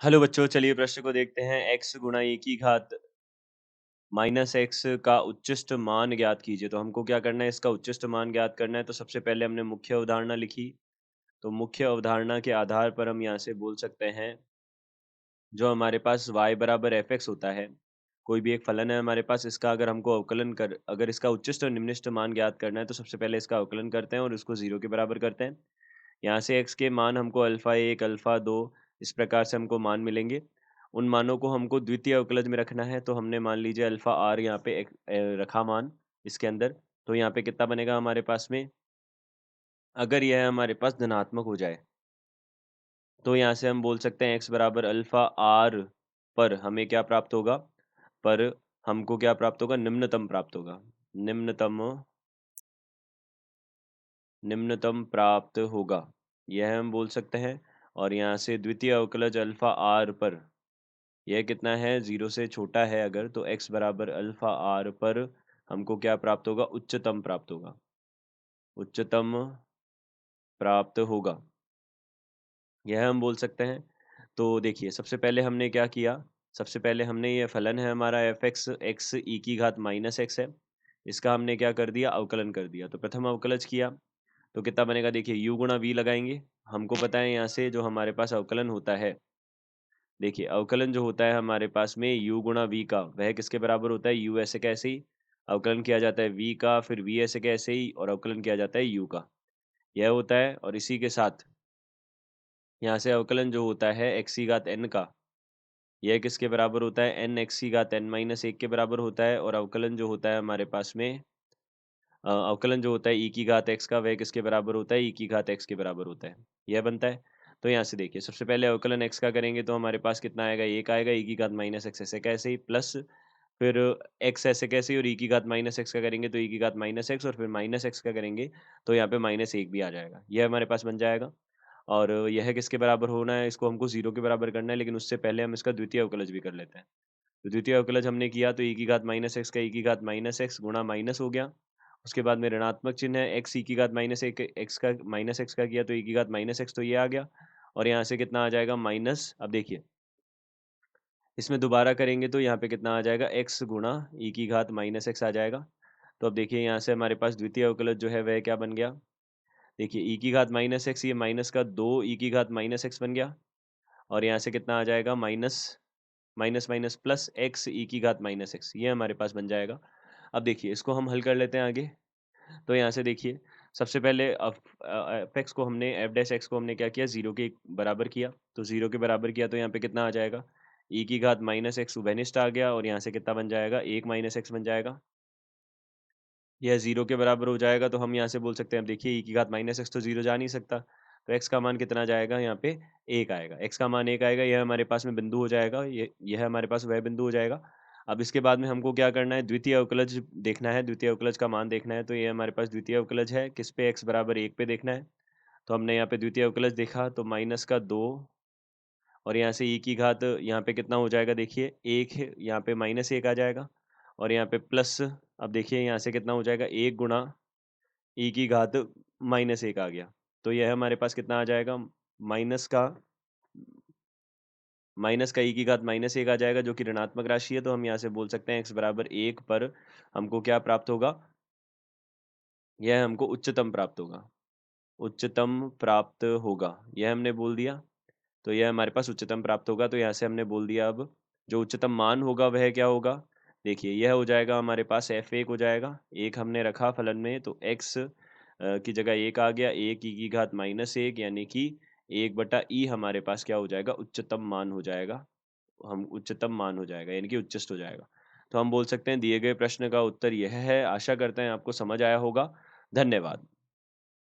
Hello बच्चों, चलिए प्रश्न को देखते हैं। x गुणा e की घात माइनस एक्स का उच्चिष्ट मान ज्ञात कीजिए। तो हमको क्या करना है, इसका उच्चिष्ट मान ज्ञात करना है। तो सबसे पहले हमने मुख्य अवधारणा लिखी। तो मुख्य अवधारणा के आधार पर हम यहाँ से बोल सकते हैं, जो हमारे पास y बराबर एफ एक्स होता है, कोई भी एक फलन है हमारे पास, इसका अगर इसका उच्चिष्ट और निम्निष्ट मान ज्ञात करना है तो सबसे पहले इसका अवकलन करते हैं और उसको 0 के बराबर करते हैं। यहाँ से x के मान हमको अल्फ़ा 1, अल्फ़ा 2 इस प्रकार से हमको मान मिलेंगे। उन मानों को हमको द्वितीय अवकलज में रखना है, तो हमने मान लीजिए अल्फ़ा r यहाँ पे रखा मान इसके अंदर। तो यहाँ पे कितना बनेगा हमारे पास में, अगर यह हमारे पास धनात्मक हो जाए तो यहाँ से हम बोल सकते हैं x बराबर अल्फ़ा r पर हमें क्या प्राप्त होगा, पर हमको क्या प्राप्त होगा, निम्नतम प्राप्त होगा। निम्नतम निम्नतम प्राप्त होगा, यह हम बोल सकते हैं। और यहाँ से द्वितीय अवकलज अल्फ़ा r पर यह कितना है, 0 से छोटा है अगर, तो x बराबर अल्फ़ा r पर हमको क्या प्राप्त होगा, उच्चतम प्राप्त होगा। उच्चतम प्राप्त होगा, यह हम बोल सकते हैं। तो देखिए, सबसे पहले हमने क्या किया, सबसे पहले हमने ये फलन है हमारा एफ एक्स, एक्स ई की घात माइनस एक्स है, इसका हमने क्या कर दिया, अवकलन कर दिया। तो प्रथम अवकलज किया तो कितना बनेगा, देखिए u गुणा v लगाएंगे। हमको पता है यहाँ से जो हमारे पास अवकलन होता है, देखिए अवकलन जो होता है हमारे पास में u गुणा v का, वह किसके बराबर होता है, u ऐसे कैसे ही अवकलन किया जाता है v का, फिर v ऐसे कैसे ही और अवकलन किया जाता है u का, यह होता है। और इसी के साथ यहाँ से अवकलन जो होता है x की घात n का, यह किसके बराबर होता है, n x की घात n माइनस 1 के बराबर होता है। और अवकलन जो होता है हमारे पास में अवकलन जो होता है e की घात x का, वह किसके बराबर होता है, e की घात x के बराबर होता है, यह बनता है। तो यहाँ से देखिए, सबसे पहले अवकलन x का करेंगे तो हमारे पास कितना आएगा, 1 आएगा, e की घात माइनस x ऐसे कैसे ही प्लस, फिर x ऐसे कैसे ही, और e की घात माइनस x का करेंगे तो e की घात माइनस x, और फिर माइनस x का करेंगे तो यहाँ पे माइनस 1 भी आ जाएगा, यह हमारे पास बन जाएगा। और यह किसके बराबर होना है, इसको हमको 0 के बराबर करना है, लेकिन उससे पहले हम इसका द्वितीय अवकलज भी कर लेते हैं। तो द्वितीय अवकलज हमने किया तो e की घात माइनस एक्स का e की घात माइनस एक्स गुणा माइनस हो गया। उसके बाद में ऋणात्मक चिन्ह है, एक्स ई की घात माइनस एक एक्स का माइनस एक्स का किया तो ई की घात माइनस एक्स, तो ये आ गया। और यहाँ से कितना आ जाएगा, माइनस, अब देखिए इसमें दोबारा करेंगे तो यहाँ पे कितना आ जाएगा, एक्स गुणा ई की घात माइनस एक्स आ जाएगा। तो अब देखिए यहाँ से हमारे पास द्वितीय अवकलज जो है वह क्या बन गया, देखिए ई की घात माइनस एक्स, ये माइनस का 2 ई की घात माइनस एक्स बन गया। और यहाँ से कितना आ जाएगा, minus minus minus plus X E की घात माइनस एक्स, ये हमारे पास बन जाएगा। अब देखिए इसको हम हल कर लेते हैं आगे। तो यहाँ से देखिए, सबसे पहले एफ एक्स को हमने, एफ डैश एक्स को हमने क्या किया, 0 के बराबर किया। तो 0 के बराबर किया तो यहाँ पे कितना आ जाएगा, ई की घात माइनस एक्स उभयनिष्ठ आ गया, और यहाँ से कितना बन जाएगा, 1 माइनस एक्स बन जाएगा। यह 0 के बराबर हो जाएगा तो हम यहाँ से बोल सकते हैं, अब देखिए ई की घात माइनस एक्स तो 0 जा नहीं सकता, तो एक्स का मान कितना जाएगा, यहाँ पे 1 आएगा। एक्स का मान 1 आएगा, यह हमारे पास में बिंदु हो जाएगा, यह हमारे पास वह बिंदु हो जाएगा। अब इसके बाद में हमको क्या करना है, द्वितीय अवकलज देखना है, द्वितीय अवकलज का मान देखना है। तो ये हमारे पास द्वितीय अवकलज है, किस पे, एक्स बराबर 1 पे देखना है। तो हमने यहाँ पे द्वितीय अवकलज देखा तो माइनस का 2, और यहाँ से ई की घात यहाँ पे कितना हो जाएगा, देखिए 1 है, यहाँ पे माइनस 1 आ जाएगा। और यहाँ पे प्लस, अब देखिए यहाँ से कितना हो जाएगा, 1 गुणा ई की घात माइनस 1 आ गया। तो यह हमारे पास कितना आ जाएगा, माइनस का माइनस का ई की घात माइनस 1 आ जाएगा, जो कि ऋणात्मक राशि है। तो हम यहाँ से बोल सकते हैं एक्स बराबर 1 पर हमको क्या प्राप्त होगा, यह हमको उच्चतम प्राप्त होगा। उच्चतम प्राप्त होगा, यह हमने बोल दिया। तो यह हमारे पास उच्चतम प्राप्त होगा, तो यहाँ से हमने बोल दिया। अब जो उच्चतम मान होगा वह क्या होगा, देखिए यह हो जाएगा हमारे पास f1 हो जाएगा। 1 हमने रखा फलन में तो x की जगह 1 आ गया, 1 ई की घात माइनस 1, यानी कि 1 बटा ई हमारे पास क्या हो जाएगा, उच्चतम मान हो जाएगा। हम उच्चतम मान हो जाएगा, यानी कि उच्चिष्ट हो जाएगा। तो हम बोल सकते हैं दिए गए प्रश्न का उत्तर यह है। आशा करते हैं आपको समझ आया होगा। धन्यवाद।